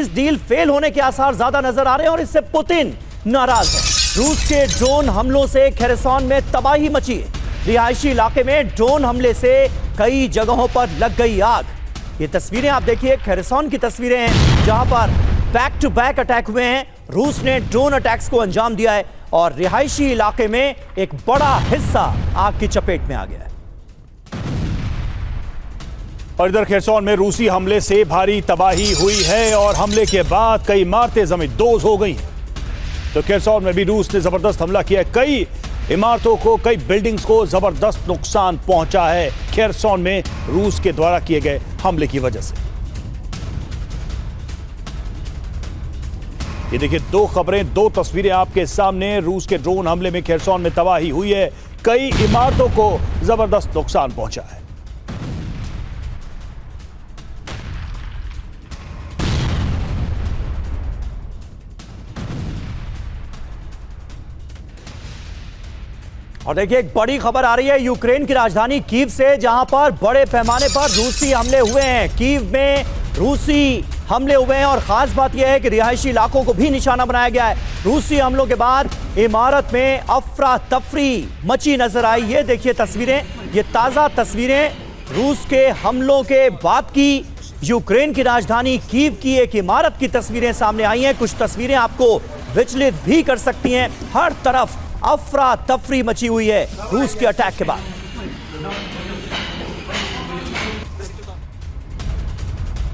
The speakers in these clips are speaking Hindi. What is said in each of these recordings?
पीस डील फेल होने के आसार ज्यादा नजर आ रहे हैं और इससे पुतिन नाराज है। रूस के ड्रोन हमलों से खेरसॉन में तबाही मची। रिहायशी इलाके में ड्रोन हमले से कई जगहों पर लग गई आग। ये तस्वीरें आप देखिए, खेरसॉन की तस्वीरें हैं जहां पर बैक टू बैक अटैक हुए हैं। रूस ने ड्रोन अटैक्स को अंजाम दिया है और रिहायशी इलाके में एक बड़ा हिस्सा आग की चपेट में आ गया है। और इधर खेरसॉन में रूसी हमले से भारी तबाही हुई है और हमले के बाद कई इमारतें जमींदोज हो गई। तो खेरसॉन में भी रूस ने जबरदस्त हमला किया है। कई इमारतों को, कई बिल्डिंग्स को जबरदस्त नुकसान पहुंचा है खेरसॉन में रूस के द्वारा किए गए हमले की वजह से। ये देखिए, दो खबरें, दो तस्वीरें आपके सामने। रूस के ड्रोन हमले में खेरसॉन में तबाही हुई है, कई इमारतों को जबरदस्त नुकसान पहुंचा है। और देखिए, एक बड़ी खबर आ रही है यूक्रेन की राजधानी कीव से, जहां पर बड़े पैमाने पर रूसी हमले हुए हैं। कीव में रूसी हमले हुए हैं और खास बात यह है कि रिहायशी इलाकों को भी निशाना बनाया गया है। रूसी हमलों के बाद इमारत में अफरा तफरी मची नजर आई। ये देखिए तस्वीरें, ये ताजा तस्वीरें रूस के हमलों के बाद की यूक्रेन की राजधानी कीव की एक इमारत की तस्वीरें सामने आई हैं। कुछ तस्वीरें आपको विचलित भी कर सकती हैं। हर तरफ अफरा तफरी मची हुई है रूस के अटैक के बाद।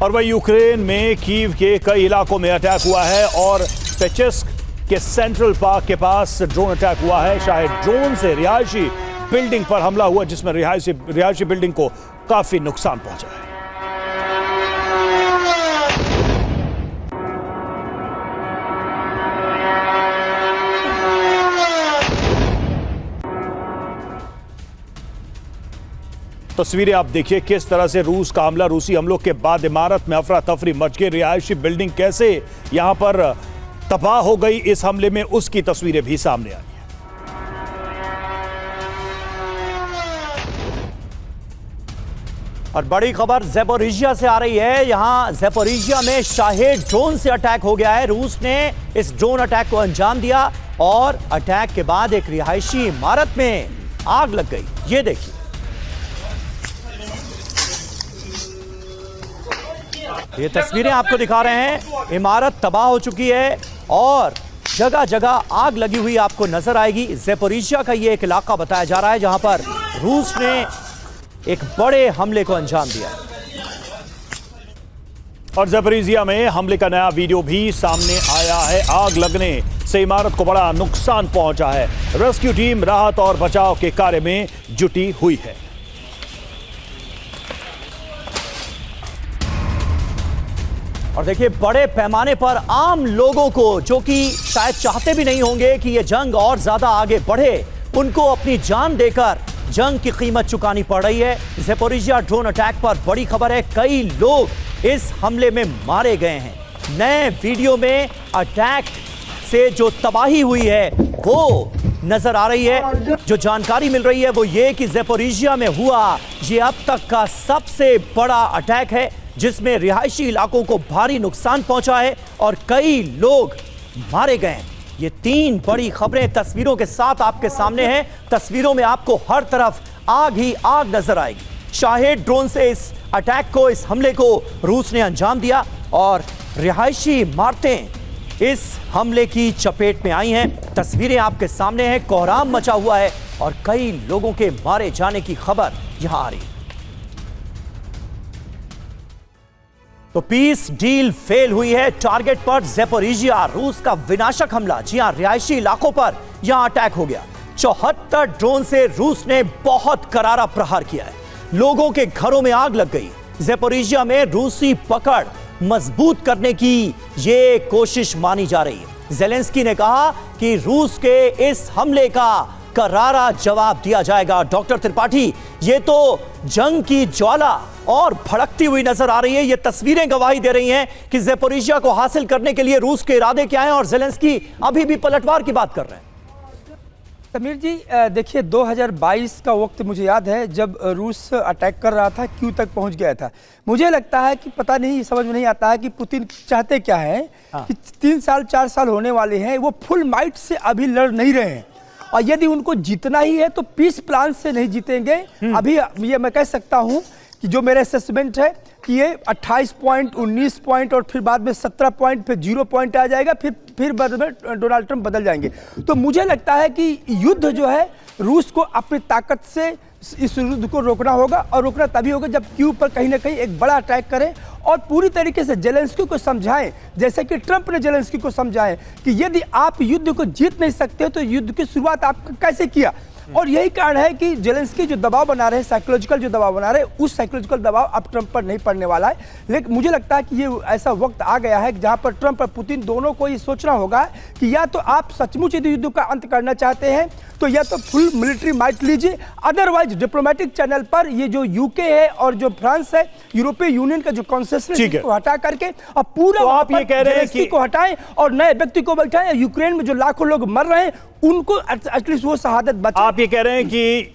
और वही यूक्रेन में कीव के कई इलाकों में अटैक हुआ है और पेचेस्क के सेंट्रल पार्क के पास ड्रोन अटैक हुआ है। शायद ड्रोन से रिहायशी बिल्डिंग पर हमला हुआ, जिसमें रिहायशी बिल्डिंग को काफी नुकसान पहुंचा है। तस्वीरें आप देखिए, किस तरह से रूस का हमला, रूसी हमलों के बाद इमारत में अफरा तफरी मच गई। रिहायशी बिल्डिंग कैसे यहां पर तबाह हो गई इस हमले में, उसकी तस्वीरें भी सामने आई हैं। और बड़ी खबर ज़ैपोरिज़िया से आ रही है। यहां ज़ैपोरिज़िया में शाहेद ड्रोन से अटैक हो गया है। रूस ने इस ड्रोन अटैक को अंजाम दिया और अटैक के बाद एक रिहायशी इमारत में आग लग गई। ये देखिए, ये तस्वीरें आपको दिखा रहे हैं। इमारत तबाह हो चुकी है और जगह जगह आग लगी हुई आपको नजर आएगी। ज़ैपोरिज़िया का ये एक इलाका बताया जा रहा है जहां पर रूस ने एक बड़े हमले को अंजाम दिया। और ज़ैपोरिज़िया में हमले का नया वीडियो भी सामने आया है। आग लगने से इमारत को बड़ा नुकसान पहुंचा है। रेस्क्यू टीम राहत और बचाव के कार्य में जुटी हुई है। और देखिए, बड़े पैमाने पर आम लोगों को, जो कि शायद चाहते भी नहीं होंगे कि यह जंग और ज्यादा आगे बढ़े, उनको अपनी जान देकर जंग की कीमत चुकानी पड़ रही है। ज़ैपोरिज़िया ड्रोन अटैक पर बड़ी खबर है, कई लोग इस हमले में मारे गए हैं। नए वीडियो में अटैक से जो तबाही हुई है वो नजर आ रही है। जो जानकारी मिल रही है वो ये कि ज़ैपोरिज़िया में हुआ ये अब तक का सबसे बड़ा अटैक है, जिसमें रिहायशी इलाकों को भारी नुकसान पहुंचा है और कई लोग मारे गए हैं। ये तीन बड़ी खबरें तस्वीरों के साथ आपके सामने हैं। तस्वीरों में आपको हर तरफ आग ही आग नजर आएगी। शाहेद ड्रोन से इस अटैक को, इस हमले को रूस ने अंजाम दिया और रिहायशी इमारतें इस हमले की चपेट में आई हैं। तस्वीरें आपके सामने हैं, कोहराम मचा हुआ है और कई लोगों के मारे जाने की खबर यहां आ रही है। तो पीस डील फेल हुई है। टारगेट पर ज़ैपोरिज़िया, रूस का विनाशक हमला। जी हां, रिहायशी इलाकों पर यहां अटैक हो गया। 74 ड्रोन से रूस ने बहुत करारा प्रहार किया है। लोगों के घरों में आग लग गई। ज़ैपोरिज़िया में रूसी पकड़ मजबूत करने की ये कोशिश मानी जा रही है। ज़ेलेंस्की ने कहा कि रूस के इस हमले का करारा जवाब दिया जाएगा। डॉक्टर त्रिपाठी, ये तो जंग की ज्वाला और भड़कती हुई नजर आ रही है। ये तस्वीरें गवाही दे रही हैं कि ज़ैपोरिज़िया को हासिल करने के लिए रूस के इरादे क्या हैं और ज़ेलेंस्की अभी भी पलटवार की बात कर रहे हैं। समीर जी, देखिए 2022 का वक्त मुझे याद है जब रूस अटैक कर रहा था, क्यू तक पहुंच गया था। मुझे लगता है कि पता नहीं, समझ में नहीं आता है कि पुतिन चाहते क्या है। कि 3 साल 4 साल होने वाले हैं, वो फुल माइट से अभी लड़ नहीं रहे हैं, और यदि उनको जीतना ही है तो पीस प्लान से नहीं जीतेंगे। अभी ये मैं कह सकता हूं कि जो मेरा असेसमेंट है कि ये 28 पॉइंट, 19 पॉइंट और फिर बाद में 17 पॉइंट, फिर 0 पॉइंट आ जाएगा, फिर बाद में डोनाल्ड ट्रंप बदल जाएंगे। तो मुझे लगता है कि युद्ध जो है, रूस को अपनी ताकत से इस युद्ध को रोकना होगा, और रोकना तभी होगा जब क्यू पर कहीं ना कहीं एक बड़ा अटैक करें और पूरी तरीके से जेलेंस्की को समझाएं, जैसे कि ट्रंप ने जेलेंस्की को समझाएं कि यदि आप युद्ध को जीत नहीं सकते तो युद्ध की शुरुआत आप कैसे किया। और यही कारण है कि जेलेंस्की जो दबाव बना रहे हैं, साइकोलॉजिकल जो दबाव बना रहे हैं, उस साइकोलॉजिकल दबाव अब ट्रंप पर नहीं पड़ने वाला है। लेकिन मुझे लगता है कि ये ऐसा वक्त आ गया है जहां पर ट्रंप और पुतिन दोनों को ये सोचना होगा कि या तो आप सचमुच यदि युद्ध का अंत करना चाहते हैं तो या तो फुल मिलिट्री माइट लीजिए, अदरवाइज डिप्लोमेटिक चैनल पर ये जो यूके है और जो फ्रांस है, यूरोपीय यूनियन का जो कॉन्सेशन को हटा करके और पूरा तो आप ये कह रहे हैं कि को हटाएं और नए व्यक्ति को बैठाएं। यूक्रेन में जो लाखों लोग मर रहे हैं उनको एटलीस्ट वो शहादत बचाएं। आप ये कह रहे हैं कि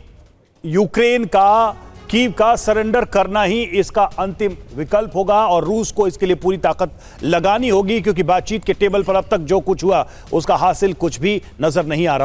यूक्रेन का, कीव का सरेंडर करना ही इसका अंतिम विकल्प होगा और रूस को इसके लिए पूरी ताकत लगानी होगी, क्योंकि बातचीत के टेबल पर अब तक जो कुछ हुआ उसका हासिल कुछ भी नजर नहीं आ रहा।